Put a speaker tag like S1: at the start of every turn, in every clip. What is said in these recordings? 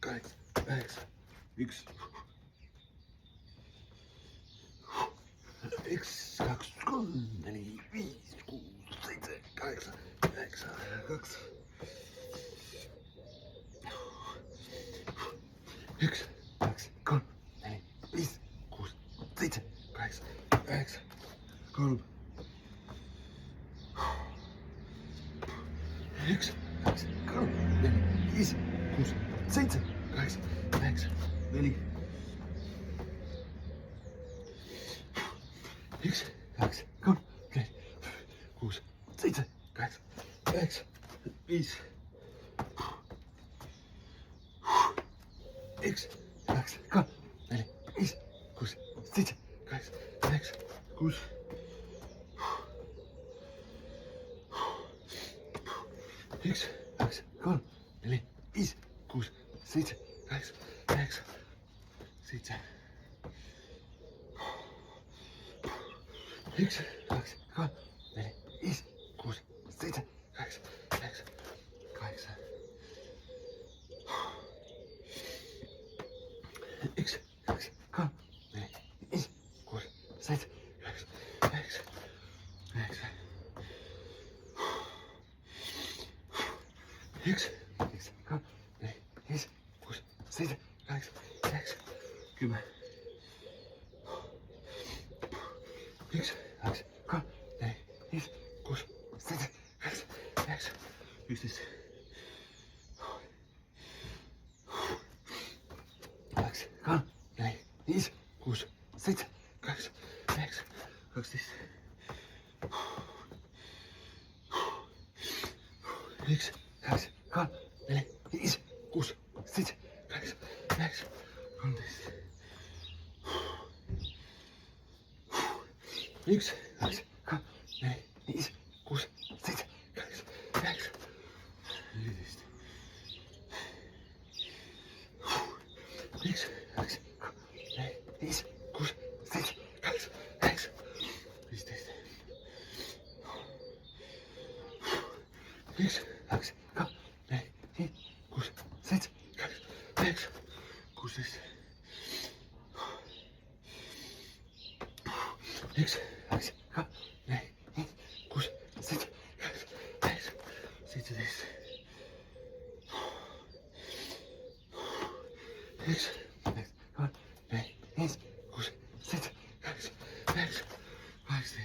S1: kaheksa, üheksa, üks, kaks, kolm, neli, viis, kuus, seitse, kaheksa, üheksa, kaks, üks, kaks, kolm, neli, viis, kuus, seitse, kaheksa, üheksa, kolm, üks, kaks, kolm, neli, viis, kuus, seitse, kaheksa, üheksa, neli, üks, kaks, kolm, neli, kuus, seitse, kaheksa, üheksa, viis, üks, kaks, kolm, neli, viis, kuus, seitse, kaheksa, üheksa, kuus, üks, kaks, kolm, neli, viis, kuus, seitse, kaheksa, üheksa, seitse, üks, kaks, kolm, neli, viis, kuus, seitse, kaheksa, üheksa, kaheksa, üks, kaks, kolm, neli, viis, kuus, seitse, kaheksa, üheksa, üheksa, üks, kaks, kolm, neli, viis, kuus, seitse, kaheksa, üheksa, 10, üks, kaks, kolm, neli, viis, kuus, seitse, kaheksa, üheksa, 11, kaks, kolm, neli, viis, kuus, seitse, kaheksa, üheksa, 12, üks, kaks, kolm, neli, viis, kuus, seitse, kaheksa, üheksa, 13, üks, kaks, kolm, neli, viis, kuus, seitse, kaheksa, üheksa, 14, üks, kaks, kolm, neli, viis, kuus, seitse, kaheksa, üheksa, 15, üks, kaks, kolm, neli, viis, kuus, seitse, kaheksa, üheksa, 16, üks, kaks, kolm, neli, viis, kuus, seitse, kaheksa, üheksa, 17, üks, kaks, kolm, neli, viis, kuus, seitse, kaheksa, üheksa, 18,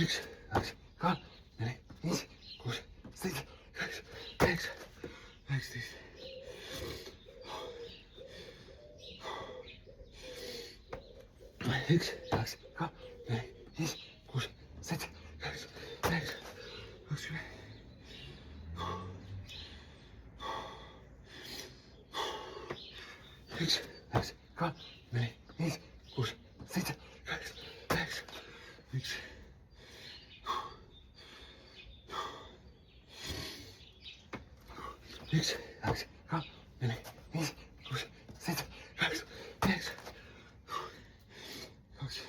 S1: üks, kaks, kolm, neli, viis, kuus, seitse, kaheksa, üheksa, 19, üks, kaks, kolm, neli, viis, kuus, seitse, kaheksa, üheksa, 20, üks, kaks, kolm, neli, viis, kuus, seitse, kaheksa, üheksa, 1, üks, kaks, kolm, neli, viis, kuus, seitse, kaheksa, üheksa, 2,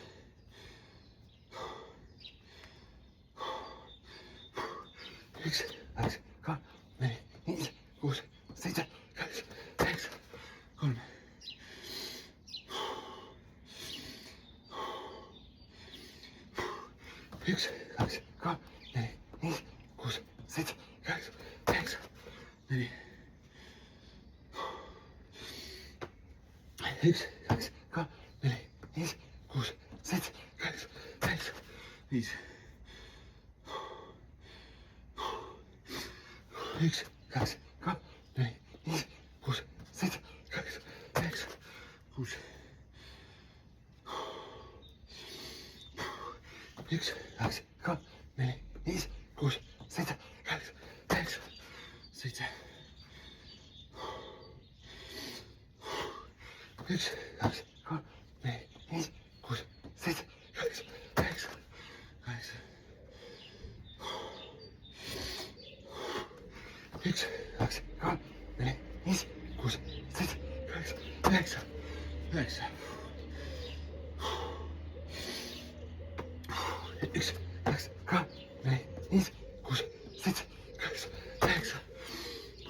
S1: üks, kaks, kolm, neli, viis, kuus, seitse, kaheksa, üheksa, 3, üks, kaks, kolm, neli, viis, kuus, seitse, kaheksa, üheksa, 4, üks, kaks, kolm, neli, viis, kuus, seitse, kaheksa, üheksa, 5, üks, kaks, kolm, neli, viis, kuus, seitse, kaheksa, üheksa, 6, üks, kaks, kolm, neli, viis, kuus, seitse, kaheksa, üheksa, 7, üks, kaks, kolm, neli, viis, kuus, seitse, kaheksa, üheksa, 8, üks, kaks, kolm, neli, viis, kuus, seitse, kaheksa, üheksa, 9, üks, kaks, kolm, neli, viis, kuus, seitse, kaheksa,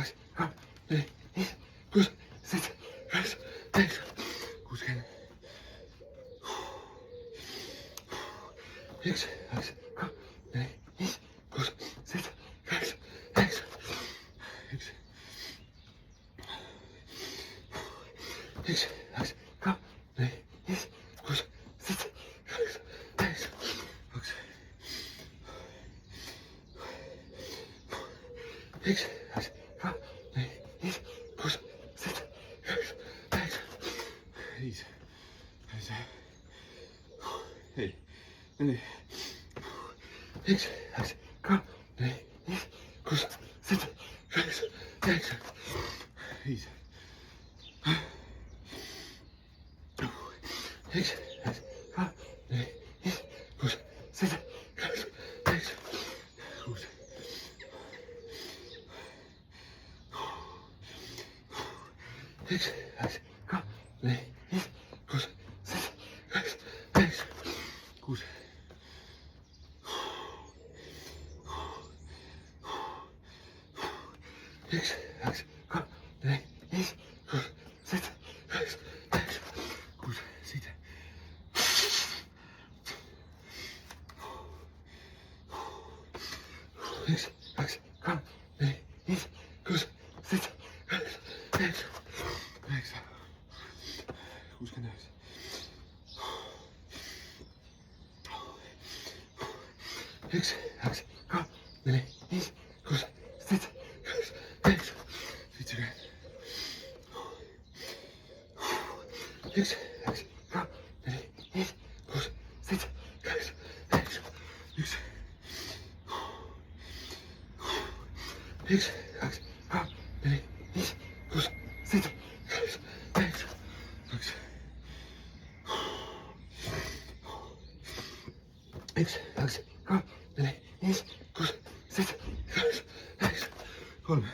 S1: max. Kom. 1, 2, 6, 6, 6. Goed igen. X, X, kom. 1, 2, 6, 6, 6. X. X, X, kom. 1, 2, 6, 6, 6. X. X, X, kom. 1, 2, 6, 6, 6. Easy. Hey. Nee. X, X, kom. 1, 2, 6, 6, 6. Easy. X, X, kom. 1, 2, 6, 6, 6. Goed. X, X, kom. 1, 2, 6, 6, 6. Goed. X, X, kom. 1, 2, 6, 6, 6. Goed, zitten. X, X, kom. 1, 2, 6, 6, 6. Extra. Goed gedaan. X, X, kom. 1, 2, 6, 6, 6. Zit erin. X, X, kom. 1, 2, 6, 6, 6. X. X, X, kom. 1, 2, 6, 6, 6. X. X, X, kom. 1, 2, 6, 6, 6. Kom.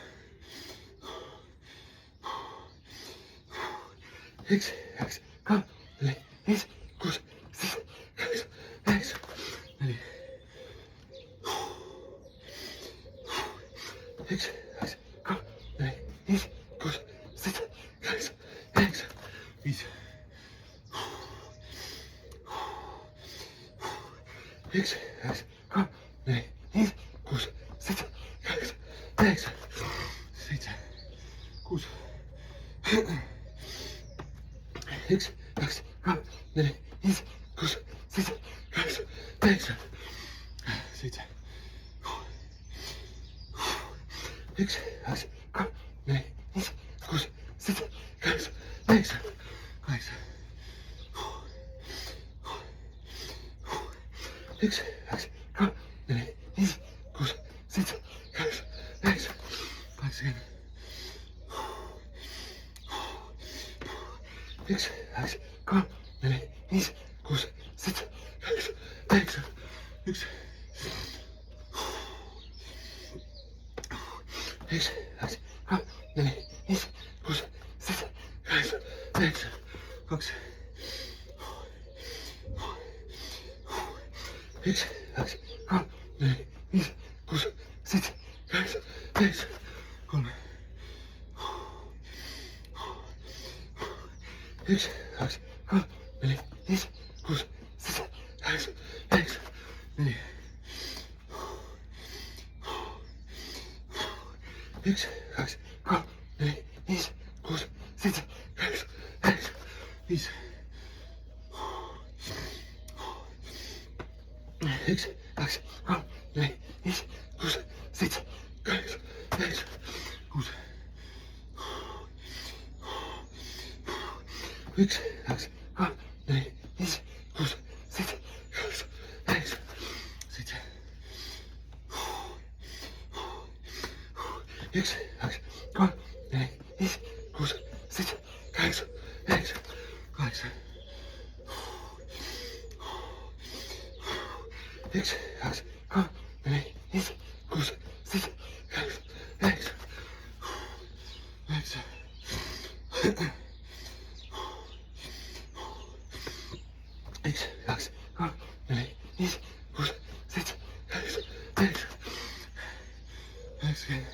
S1: X, X, kom. 1, 2, 6, 6, 6. Nee. X, X, kom. 1, 2, 6, 6, 6. Iets. X, X, kom. 1, 2, 6, 6, 6. Zitten. Goed. X, X, kom. 1, 2, 6, 6, 6. Zitten. X, X, kom. 1, 2, 6, 6, 6. Nice. X, X, kom. 1, 2, 6, 6, 6. Nice again. X, X, kom. 1, 2, 6, 6, 6. X. X, X, kom. 1, 2, 6, 6, 6. Box. X, X, kom. 1, 2, 6, 6, 6. Kom. X, X, kom. 1, 2, 6, 6, 6. Nee. X, X, kom. 1, 2, 6, 6, 6. Iets. X, X, kom. 1, 2, 6, 6, 6. Goed. X, X, kom. 1, 2, 6, 6, 6. Zitten. X, X, kom. 1, 2, 6, 6, 6. Nice. X, X, kom. 1, 2, 6, 6, 6. Nice. X, X, kom. 1, 2, 6, 6, 6. Nice again.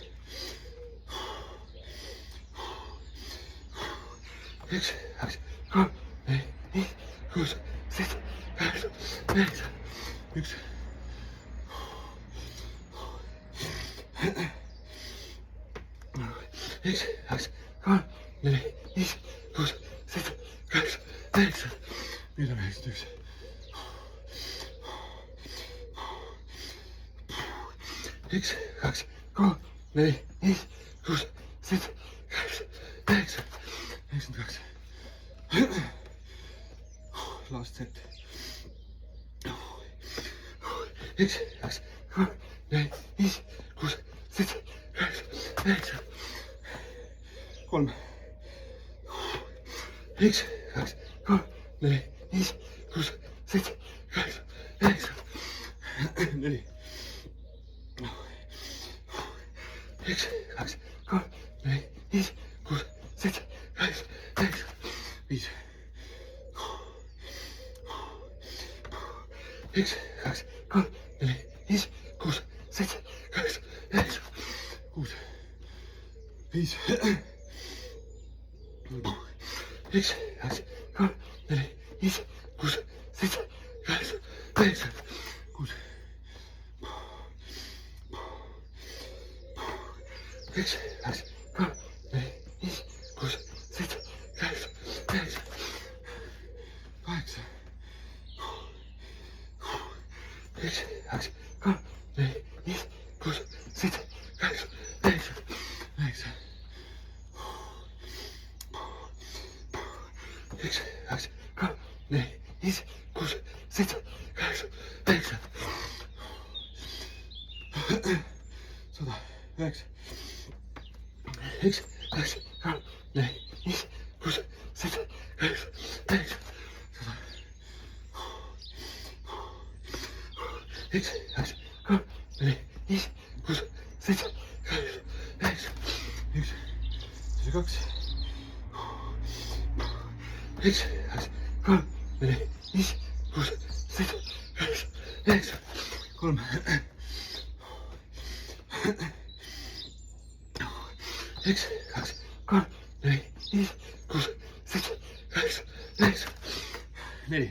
S1: üks, kaks, kolm, neli, viis, kuus, seitse, kaheksa, üheksa, üks. üks, kaks, kolm, neli, viis, kuus, seitse, kaheksa, üheksa. nüüd on 91. üks, kaks, kolm, neli, viis, kuus, seitse, kaheksa, üheksa, 92. Last set. üks, kaks, kolm, neli, viis, kuus, seitse, kaheksa, üheksa. kolm. üks, kaks, kolm, neli, viis, kuus, seitse, kaheksa, üheksa. neli. üks, kaks, kolm, neli, viis, kuus, seitse, kaheksa, üheksa. viis. üks, kaks, kolm, neli, viis, kuus, seitse, kaheksa, üheksa. kuus. viis. üks, kaks, kolm, neli, viis, kuus, seitse, kaheksa, üheksa. kuus. üks, kaks, kolm, neli, viis, kuus, seitse, kaheksa, üheksa. kaheksa. üks, kaks, kolm, neli, viis, kuus, seitse, kaheksa, üheksa. üheksa. üks, kaks, kolm, neli, viis, kuus, seitse, kaheksa, üheksa. 100, 9. üks, kaks, kolm, neli, viis, kuus, seitse, kaheksa, üheksa. 100. üks, kaks, kolm, neli, viis, kuus, seitse, kaheksa, üheksa. üks, kaks. üks, kaks, kolm, neli, viis, kuus, seitse, kaheksa, üheksa. kolm. üks, kaks, kolm, neli, viis, kuus, seitse, kaheksa, üheksa. neli.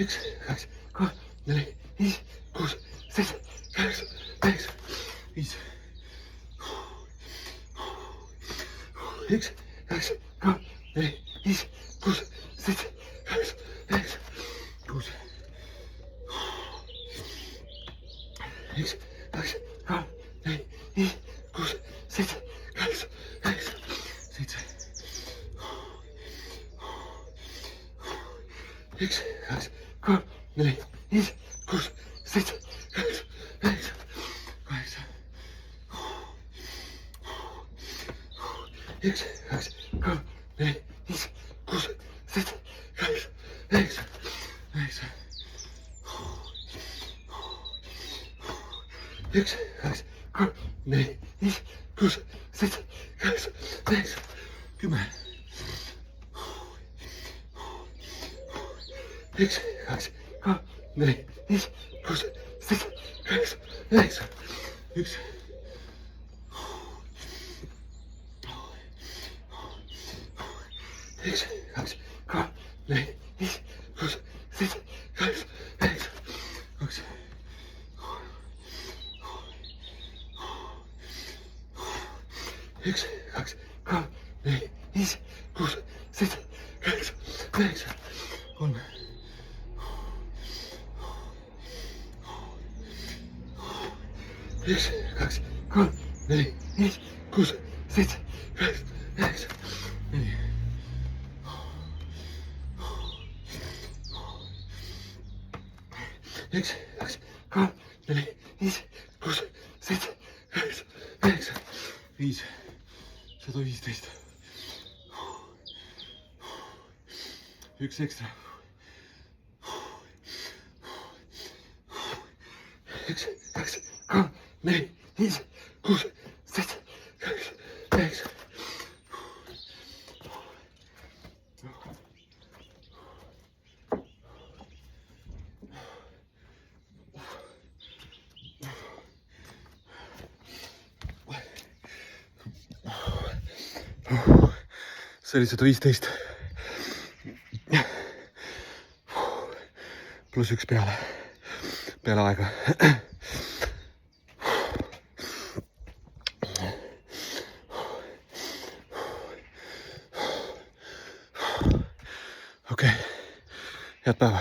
S1: üks, kaks, kolm, neli, viis, kuus, seitse, kaheksa, üheksa. viis. üks, kaks, kolm, neli, viis, kuus, seitse, kaheksa, üheksa. kuus. üks, kaks, kolm, neli, viis, kuus, seitse, kaheksa, üheksa. 7. üks, kaks, kolm, neli, viis, kuus, seitse, kaheksa, üheksa. 8. üks, kaks, kolm, neli, viis, kuus, seitse, kaheksa, üheksa. 9. üks, kaks, kolm, neli, viis, kuus, seitse, kaheksa, üheksa. 10. üks, kaks, kolm, neli, viis, kuus, seitse, kaheksa, üheksa. 1. üks, kaks, kolm, neli, viis, kuus, seitse, kaheksa, üheksa. 2. üks, kaks, kolm, neli, viis, kuus, seitse, kaheksa, üheksa. 3. üks, kaks, kolm, neli, viis, kuus, seitse, kaheksa, üheksa. 4. üks, kaks, kolm, neli, viis, kuus, seitse, kaheksa, üheksa. 5. 115. üks ekstra. üks, kaks, kolm, neli, viis, kuus, seitse, kaheksa, üheksa. see oli 115. +1 peale aega. okei, head päeva.